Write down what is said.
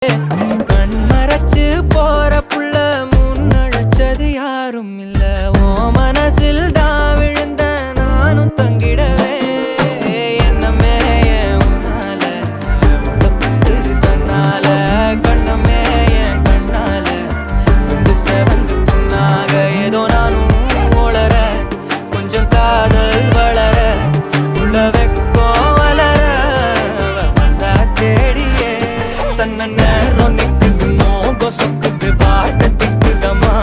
கண் மறைச்சு போற புள்ள முன்னழைச்சது யாரும் இல்ல. ஓ மனசில் தான் விழுந்த நானும் தங்கிடவே என்னமே உன்னால உள்ள புந்துரு தன்னால கண்ணமே என் கண்ணால வந்து செவந்து புண்ணாக ஏதோ நானும் ஓளற கொஞ்சம் காதல் வளர உள்ள வெக்கோ வளர வந்தா தேடியே தன்ன நேரம் நிக்குது மோகம் சொக்குது பாட்ட திக்குதமா